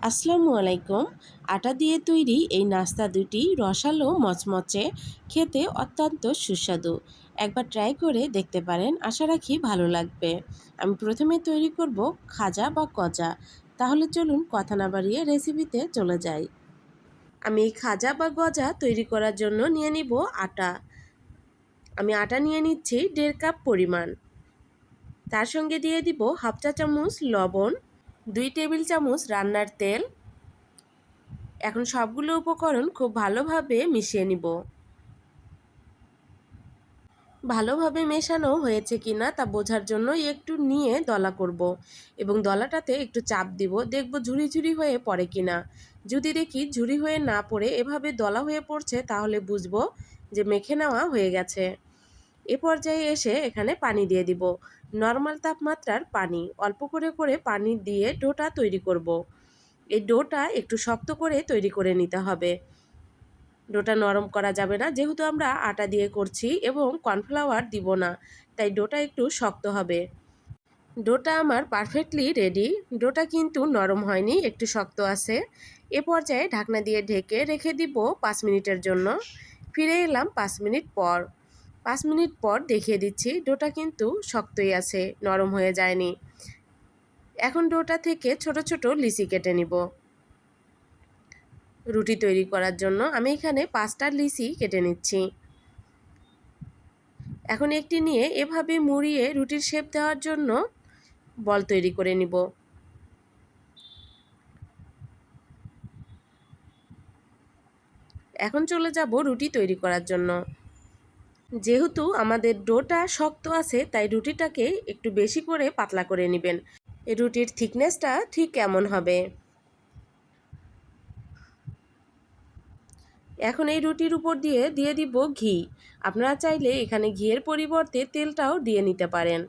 আসসালামু আলাইকুম। আটা দিয়ে তৈরি এই নাস্তা দুটি রসালো মচমচে, খেতে অত্যন্ত সুস্বাদু। একবার ট্রাই করে দেখতে পারেন, আশা রাখি ভালো লাগবে। আমি প্রথমে তৈরি করব খাজা বা গজা। তাহলে চলুন কথা না বাড়িয়ে রেসিপিতে চলে যাই। আমি এই খাজা বা গজা তৈরি করার জন্য নিয়ে নিব আটা। আমি আটা নিয়ে নিচ্ছি 1.5 কাপ পরিমাণ। তার সঙ্গে দিয়ে দিব হাফ চা চামচ লবণ, 2 টেবিল চামচ রান্নার তেল। এখন সবগুলো উপকরণ খুব ভালোভাবে মিশিয়ে নিব। ভালোভাবে মেশানো হয়েছে কিনা তা বোঝার জন্য একটু নিয়ে দলা করব এবং দলাটাতে একটু চাপ দিব, দেখব ঝুরি ঝুরি হয়ে পড়ে কিনা। যদি দেখি ঝুরি হয়ে না পড়ে এভাবে দলা হয়ে পড়ছে, তাহলে বুঝবো যে মেখে নেওয়া হয়ে গেছে। এ পর্যায়ে এসে এখানে পানি দিয়ে দিব, নর্মাল তাপমাত্রার পানি। অল্প করে করে পানি দিয়ে ডোটা তৈরি করব। এই ডোটা একটু শক্ত করে তৈরি করে নিতে হবে। ডোটা নরম করা যাবে না, যেহেতু আমরা আটা দিয়ে করছি এবং কর্নফ্লাওয়ার দিব না, তাই ডোটা একটু শক্ত হবে। ডোটা আমার পারফেক্টলি রেডি। ডোটা কিন্তু নরম হয়নি, একটু শক্ত আছে। এ পর্যায়ে ঢাকনা দিয়ে ঢেকে রেখে দিব 5 মিনিটের জন্য। ফিরে এলাম 5 মিনিট পর। 5 মিনিট পর দেখিয়ে দিচ্ছি, ডোটা কিন্তু শক্তই আছে, নরম হয়ে যায়নি। এখন ডোটা থেকে ছোট ছোট লিচি কেটে নিব। রুটি তৈরি করার জন্য আমি এখানে 5টা লিচি কেটে নিচ্ছি। এখন একটি নিয়ে এভাবে মুড়িয়ে রুটির শেপ দেওয়ার জন্য বল তৈরি করে নিব। এখন চলে যাব রুটি তৈরি করার জন্য। যেহেতু আমাদের ডোটা শক্ত আছে, তাই রুটিটাকে একটু বেশি করে পাতলা করে নেবেন। এই রুটির থিকনেসটা ঠিক কেমন হবে। এখন এই রুটির উপর দিয়ে দিয়ে দিব ঘি। আপনারা চাইলে এখানে ঘিয়ের পরিবর্তে তেলটাও দিয়ে নিতে পারেন।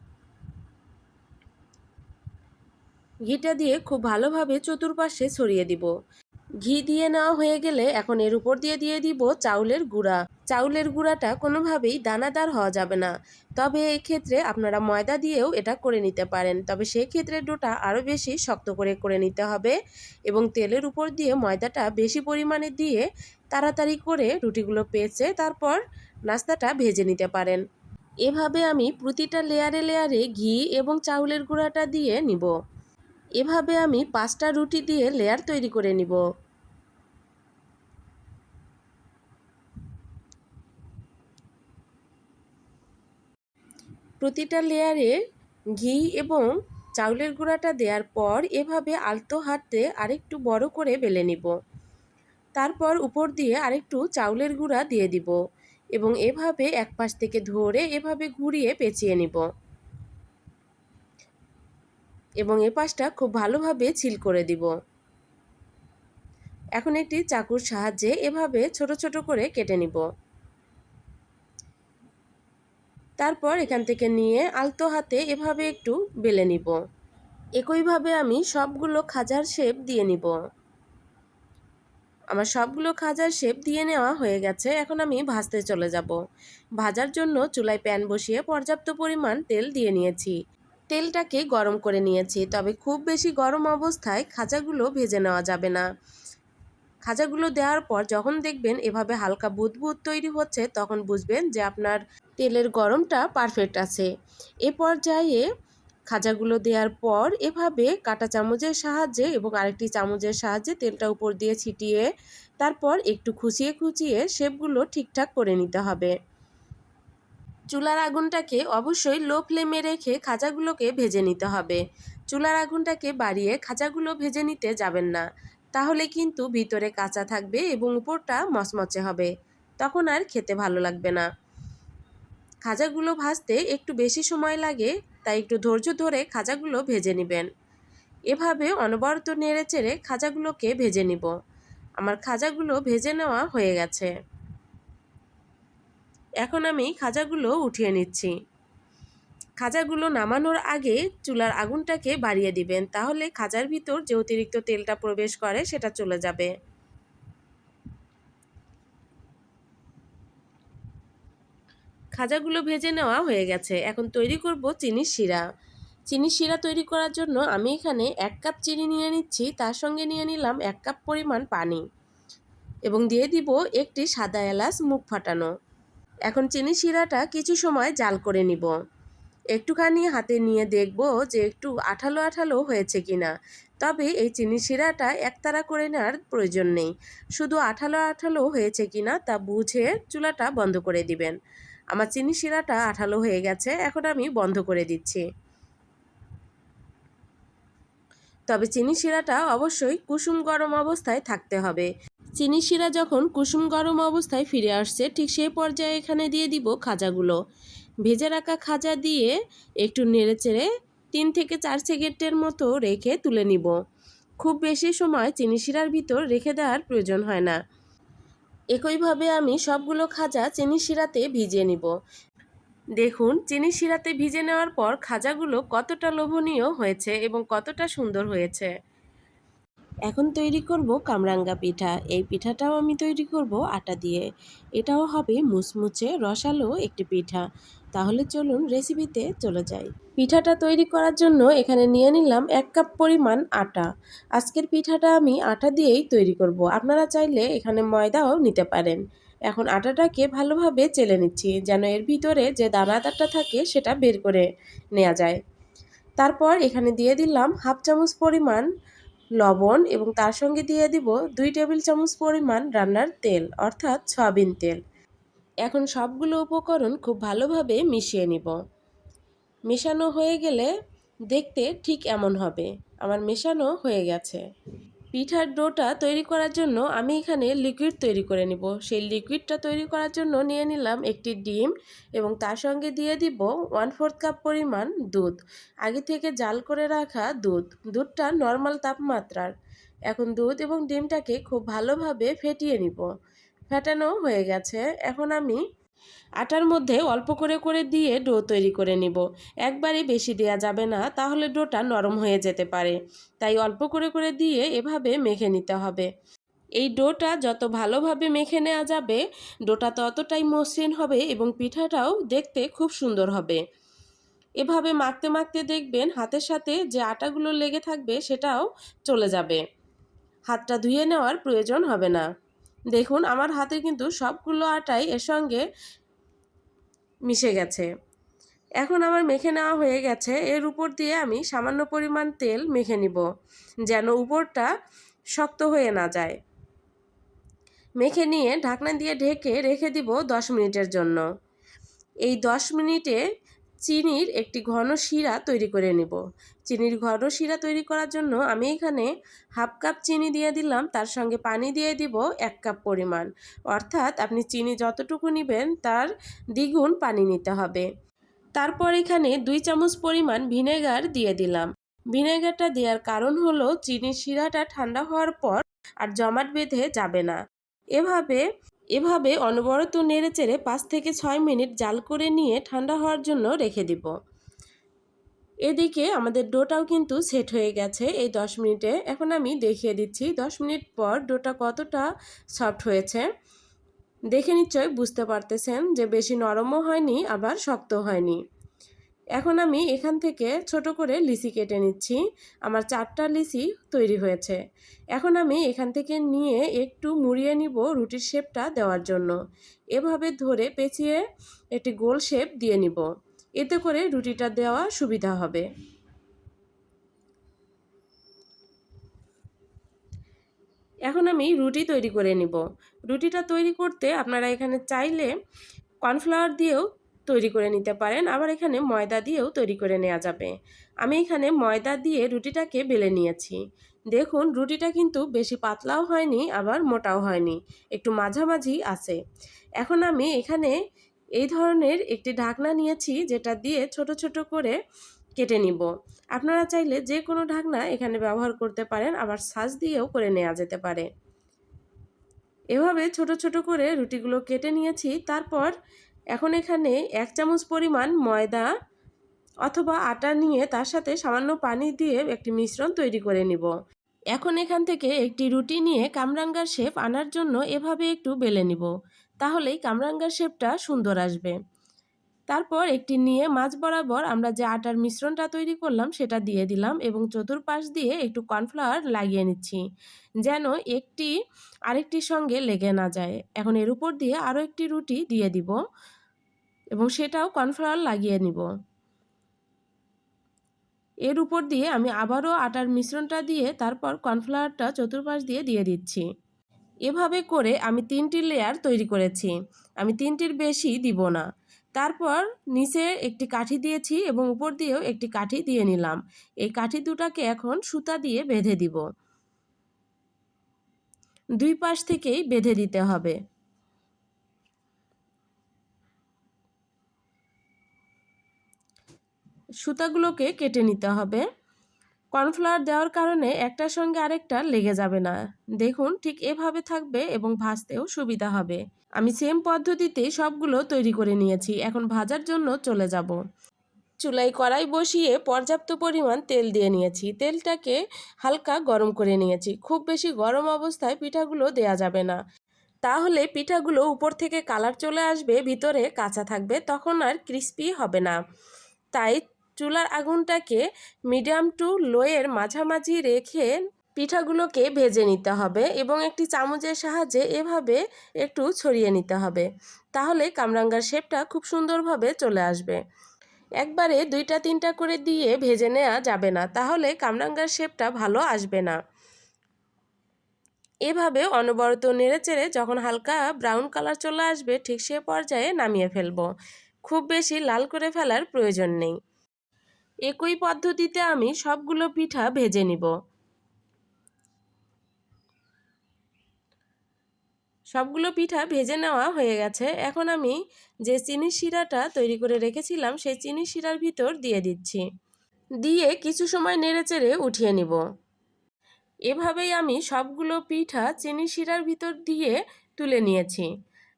ঘিটা দিয়ে খুব ভালোভাবে চতুর্পাশে ছড়িয়ে দিব। ঘি দিয়ে নেওয়া হয়ে গেলে এখন এর উপর দিয়ে দিয়ে দিব চাউলের গুঁড়া। চাউলের গুঁড়াটা কোনোভাবেই দানাদার হওয়া যাবে না, তবে এই ক্ষেত্রে আপনারা ময়দা দিয়েও এটা করে নিতে পারেন। তবে সেই ক্ষেত্রে ডোটা আরও বেশি শক্ত করে করে নিতে হবে এবং তেলের উপর দিয়ে ময়দাটা বেশি পরিমাণে দিয়ে তাড়াতাড়ি করে রুটিগুলো পেঁচে তারপর নাস্তাটা ভেজে নিতে পারেন। এভাবে আমি প্রতিটা লেয়ারে লেয়ারে ঘি এবং চাউলের গুঁড়াটা দিয়ে নিব। এভাবে আমি 5টা রুটি দিয়ে লেয়ার তৈরি করে নিব। প্রতিটা লেয়ারে ঘি এবং চাউলের গুঁড়াটা দেওয়ার পর এভাবে আলতো হাতে আরেকটু বড় করে বেলে নিব। তারপর উপর দিয়ে আরেকটু চাউলের গুঁড়া দিয়ে দিব এবং এভাবে এক পাশ থেকে ধরে এভাবে ঘুরিয়ে পেঁচিয়ে নিব এবং এ পাশটা খুব ভালোভাবে ছিল করে দিব। এখন একটি চাকুর সাহায্যে এভাবে ছোট ছোট করে কেটে নিব। তারপর এখান থেকে নিয়ে আলতো হাতে এভাবে একটু বেলে নিব। একইভাবে আমি সবগুলো খাজার শেপ দিয়ে নিব। আমার সবগুলো খাজার শেপ দিয়ে নেওয়া হয়ে গেছে। এখন আমি ভাজতে চলে যাব। ভাজার জন্য চুলায় প্যান বসিয়ে পর্যাপ্ত পরিমাণ তেল দিয়ে নিয়েছি। তেলটাকে গরম করে নিয়েছি, তবে খুব বেশি গরম অবস্থায় খাজাগুলো ভেজে নেওয়া যাবে না। খাজাগুলো দেওয়ার পর যখন দেখবেন এভাবে হালকা বুদবুদ তৈরি হচ্ছে, তখন বুঝবেন যে আপনার তেলের গরমটা পারফেক্ট আছে। এ পর্যায়ে খাজাগুলো দেওয়ার পর এভাবে কাঁটা চামচের সাহায্যে এবং আরেকটি চামচের সাহায্যে তেলটা উপর দিয়ে ছিটিয়ে তারপর একটু খুঁচিয়ে খুঁচিয়ে শেপগুলো ঠিকঠাক করে নিতে হবে। চুলার আগুনটাকে অবশ্যই লো ফ্লেমে রেখে খাজাগুলোকে ভেজে নিতে হবে। চুলার আগুনটাকে বাড়িয়ে খাজাগুলো ভেজে নিতে যাবেন না, তাহলে কিন্তু ভিতরে কাঁচা থাকবে এবং উপরটা মচমচে হবে, তখন আর খেতে ভালো লাগবে না। খাজাগুলো ভাজতে একটু বেশি সময় লাগে, তাই একটু ধৈর্য ধরে খাজাগুলো ভেজে নেবেন। এভাবে অনবরত নেড়ে চেড়ে খাজাগুলোকে ভেজে নিব। আমার খাজাগুলো ভেজে নেওয়া হয়ে গেছে। এখন আমি খাজাগুলো উঠিয়ে নিচ্ছি। খাজাগুলো নামানোর আগে চুলার আগুনটাকে বাড়িয়ে দিবেন, তাহলে খাজার ভিতর যে অতিরিক্ত তেলটা প্রবেশ করে সেটা চলে যাবে। খাজাগুলো ভেজে নেওয়া হয়ে গেছে। এখন তৈরি করব চিনির শিরা। চিনি শিরা তৈরি করার জন্য আমি এখানে 1 কাপ চিনি নিয়ে নিচ্ছি, তার সঙ্গে নিয়ে নিলাম 1 কাপ পরিমাণ পানি এবং দিয়ে দিব একটি সাদা এলাচ মুখ ফাটানো। এখন চিনি শিরাটা কিছু সময় জাল করে নিব। একটুখানি হাতে নিয়ে দেখব যে একটু আঠালো আঠালো হয়েছে কিনা। তবে এই চিনি শিরাটা একতারা করে নেওয়ার প্রয়োজন নেই, শুধু আঠালো আঠালো হয়েছে কিনা তা বুঝে চুলাটা বন্ধ করে দিবেন। আমার চিনি শিরাটা আঠালো হয়ে গেছে, এখন আমি বন্ধ করে দিচ্ছি। তবে চিনি শিরাটা অবশ্যই কুসুম গরম অবস্থায় থাকতে হবে। চিনি শিরা যখন কুসুম গরম অবস্থায় ফিরে আসছে, ঠিক সেই পর্যায়ে এখানে দিয়ে দিব খাজাগুলো। ভেজে রাখা খাজা দিয়ে একটু নেড়েচেড়ে 3 থেকে 4 সেকেন্ডের মতো রেখে তুলে নিব। খুব বেশি সময় চিনি শিরার ভিতর রেখে দেওয়ার প্রয়োজন হয় না। একইভাবে আমি সবগুলো খাজা চিনি শিরাতে ভিজিয়ে নিব। দেখুন চিনি শিরাতে ভিজে নেওয়ার পর খাজাগুলো কতটা লোভনীয় হয়েছে এবং কতটা সুন্দর হয়েছে। এখন তৈরি করব কামরাঙ্গা পিঠা। এই পিঠাটাও আমি তৈরি করব আটা দিয়ে। এটাও হবে মুচমুচে রসালো একটি পিঠা। তাহলে চলুন রেসিপিতে চলে যাই। পিঠাটা তৈরি করার জন্য এখানে নিয়ে নিলাম 1 কাপ পরিমাণ আটা। আজকের পিঠাটা আমি আটা দিয়েই তৈরি করব। আপনারা চাইলে এখানে ময়দাও নিতে পারেন। এখন আটাটাকে ভালোভাবে চেলে নিচ্ছি যেন এর ভিতরে যে দানাদারটা থাকে সেটা বের করে নেওয়া যায়। তারপর এখানে দিয়ে দিলাম হাফ চামচ পরিমাণ লবণ এবং তার সঙ্গে দিয়ে দিব 2 টেবিল চামচ পরিমাণ রান্নার তেল অর্থাৎ সয়াবিন তেল। এখন সবগুলো উপকরণ খুব ভালোভাবে মিশিয়ে নিব। মেশানো হয়ে গেলে দেখতে ঠিক এমন হবে। আমার মেশানো হয়ে গেছে। পিঠার ডোটা তৈরি করার জন্য আমি এখানে লিকুইড তৈরি করে নিব। সেই লিকুইডটা তৈরি করার জন্য নিয়ে নিলাম একটি ডিম এবং তার সঙ্গে দিয়ে দিব 1/4 কাপ পরিমাণ দুধ। আগে থেকে জাল করে রাখা দুধটা নর্মাল তাপমাত্রার। এখন দুধ এবং ডিমটাকে খুব ভালোভাবে ফেটিয়ে নিব। ফেটানো হয়ে গেছে। এখন আমি আটার মধ্যে অল্প করে করে দিয়ে ডো তৈরি করে নিব। একবারে বেশি দেয়া যাবে না, তাহলে ডোটা নরম হয়ে যেতে পারে। তাই অল্প করে করে দিয়ে এভাবে মেখে নিতে হবে। এই ডোটা যত ভালোভাবে মেখে নেওয়া যাবে, ডোটা ততটাই মসৃণ হবে এবং পিঠাটাও দেখতে খুব সুন্দর হবে। এভাবে মাখতে মাখতে দেখবেন হাতের সাথে যে আটাগুলো লেগে থাকবে সেটাও চলে যাবে। হাতটা ধুয়ে নেওয়ার প্রয়োজন হবে না। দেখুন আমার হাতে কিন্তু সবগুলো আটাই এর সঙ্গে মিশে গেছে। এখন আমার মেখে নেওয়া হয়ে গেছে। এর উপর দিয়ে আমি সামান্য পরিমাণ তেল মেখে নিব যেন উপরটা শক্ত হয়ে না যায়। মেখে নিয়ে ঢাকনা দিয়ে ঢেকে রেখে দিব 10 মিনিটের জন্য। এই 10 মিনিটে চিনির একটি ঘন শিরা তৈরি করে নিব। চিনির ঘন শিরা তৈরি করার জন্য আমি এখানে হাফ কাপ চিনি দিয়ে দিলাম, তার সঙ্গে পানি দিয়ে দিব 1 কাপ পরিমাণ। অর্থাৎ আপনি চিনি যতটুকু নেবেন তার দ্বিগুণ পানি নিতে হবে। তারপর এখানে 2 চামচ পরিমাণ ভিনেগার দিয়ে দিলাম। ভিনেগারটা দেওয়ার কারণ হলো চিনির শিরাটা ঠান্ডা হওয়ার পর আর জমাট বেঁধে যাবে না। এভাবে এভাবে অনবরত নেড়েচেড়ে 5 থেকে 6 মিনিট জাল করে নিয়ে ঠান্ডা হওয়ার জন্য রেখে দিব। এদিকে আমাদের ডোটাও কিন্তু সেট হয়ে গেছে এই 10 মিনিটে। এখন আমি দেখিয়ে দিচ্ছি 10 মিনিট পর ডোটা কতটা সফট হয়েছে। দেখে নিশ্চয়ই বুঝতে পারতেছেন যে বেশি নরমও হয়নি আবার শক্ত হয়নি। এখন আমি এখান থেকে ছোট করে লিচি কেটে নিচ্ছি। আমার 4টা লিচি তৈরি হয়েছে। এখন আমি এখান থেকে নিয়ে একটু মুড়িয়ে নিব রুটির শেপটা দেওয়ার জন্য। এভাবে ধরে পেঁচিয়ে একটি গোল শেপ দিয়ে নিব। এতে করে রুটিটা দেওয়া সুবিধা হবে। এখন আমি রুটি তৈরি করে নিব। রুটিটা তৈরি করতে আপনারা এখানে চাইলে কর্নফ্লাওয়ার দিয়েও তৈরি করে নিতে পারেন, আবার এখানে ময়দা দিয়েও তৈরি করে নেওয়া যাবে। আমি এখানে ময়দা দিয়ে রুটিটাকে বেলে নিয়েছি। দেখুন রুটিটা কিন্তু বেশি পাতলাও হয়নি আবার মোটাও হয়নি, একটু মাঝামাঝি আছে। এখন আমি এখানে এই ধরনের একটি ঢাকনা নিয়েছি যেটা দিয়ে ছোট ছোট করে কেটে নিব। আপনারা চাইলে যে কোনো ঢাকনা এখানে ব্যবহার করতে পারেন, আবার ছাঁচ দিয়েও করে নেওয়া যেতে পারে। এভাবে ছোট ছোট করে রুটিগুলো কেটে নিয়েছি। তারপর এখন এখানে 1 চামচ পরিমাণ ময়দা অথবা আটা নিয়ে তার সাথে সামান্য পানি দিয়ে একটি মিশ্রণ তৈরি করে নিব। এখন এখান থেকে একটি রুটি নিয়ে কামরাঙ্গার শেপ আনার জন্য এভাবে একটু বেলে নিব। তাহলেই কামরাঙ্গার শেপটা সুন্দর আসবে। তারপর একটি নিয়ে মাঝ বরাবর আমরা যে আটার মিশ্রণটা তৈরি করলাম সেটা দিয়ে দিলাম এবং চতুর্পাশ দিয়ে একটু কর্নফ্লাওয়ার লাগিয়ে নিচ্ছি যেন একটি আরেকটির সঙ্গে লেগে না যায়। এখন এর উপর দিয়ে আরও একটি রুটি দিয়ে দিব এবং সেটাও কর্নফ্লাওয়ার লাগিয়ে নিব। এর উপর দিয়ে আমি আবারও আটার মিশ্রণটা দিয়ে তারপর কর্নফ্লাওয়ারটা চতুর্পাশ দিয়ে দিচ্ছি। এভাবে করে আমি 3টি লেয়ার তৈরি করেছি, আমি 3টির বেশি দিব না। তারপর নিচে একটি কাঠি দিয়েছি এবং উপর দিয়েও একটি কাঠি দিয়ে নিলাম। এই কাঠি দুটাকে এখন সুতা দিয়ে বেঁধে দিব। দুই পাশ থেকেই বেঁধে দিতে হবে। সুতাগুলোকে কেটে নিতে হবে। কর্নফ্লাওয়ার দেওয়ার কারণে একটার সঙ্গে আরেকটা লেগে যাবে না। দেখুন ঠিক এভাবে থাকবে এবং ভাজতেও সুবিধা হবে। আমি সেম পদ্ধতিতে সবগুলো তৈরি করে নিয়েছি। এখন ভাজার জন্য চলে যাব। চুলায় কড়াই বসিয়ে পর্যাপ্ত পরিমাণ তেল দিয়ে নিয়েছি। তেলটাকে হালকা গরম করে নিয়েছি। খুব বেশি গরম অবস্থায় পিঠাগুলো দেয়া যাবে না, তাহলে পিঠাগুলো উপর থেকে কালার চলে আসবে, ভিতরে কাঁচা থাকবে, তখন আর ক্রিস্পি হবে না। তাই চুলার আগুনটাকে মিডিয়াম টু লোয়ের মাঝামাঝি রেখে পিঠাগুলোকে ভেজে নিতে হবে এবং একটি চামচের সাহায্যে এভাবে একটু ছড়িয়ে নিতে হবে, তাহলে কামরাঙ্গার শেপটা খুব সুন্দরভাবে চলে আসবে। একবারে 2টা 3টা করে দিয়ে ভেজে নেওয়া যাবে না, তাহলে কামরাঙ্গার শেপটা ভালো আসবে না। এভাবে অনবরত নেড়েচেড়ে যখন হালকা ব্রাউন কালার চলে আসবে ঠিক সে পর্যায়ে নামিয়ে ফেলবো। খুব বেশি লাল করে ফেলার প্রয়োজন নেই। একই পদ্ধতিতে আমি সবগুলো পিঠা ভেজে নিব। সবগুলো পিঠা ভেজে নেওয়া হয়ে গেছে। এখন আমি যে চিনির শিরাটা তৈরি করে রেখেছিলাম সেই চিনির শিরার ভিতর দিয়ে দিচ্ছি, দিয়ে কিছু সময় নেড়েচেড়ে উঠিয়ে নিব। এভাবেই আমি সবগুলো পিঠা চিনি শিরার ভিতর দিয়ে তুলে নিয়েছি।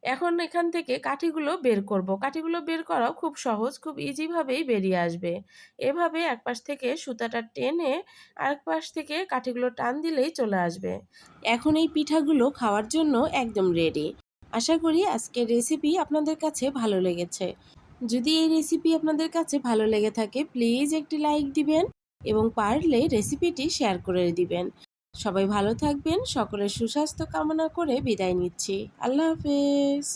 এখন এখান থেকে কাঠিগুলো বের করব। কাঠিগুলো বের করাও খুব সহজ, খুব ইজিভাবেই বেরিয়ে আসবে। এভাবে এক পাশ থেকে সুতাটা টেনে আরেক পাশ থেকে কাঠিগুলো টান দিলেই চলে আসবে। এখন এই পিঠাগুলো খাওয়ার জন্য একদম রেডি। আশা করি আজকের রেসিপি আপনাদের কাছে ভালো লেগেছে। যদি এই রেসিপি আপনাদের কাছে ভালো লেগে থাকে প্লিজ একটি লাইক দিবেন এবং পারলে রেসিপিটি শেয়ার করে দিবেন। সবাই ভালো থাকবেন। সকলের সুস্বাস্থ্য কামনা করে বিদায় নিচ্ছি। আল্লাহ হাফেজ।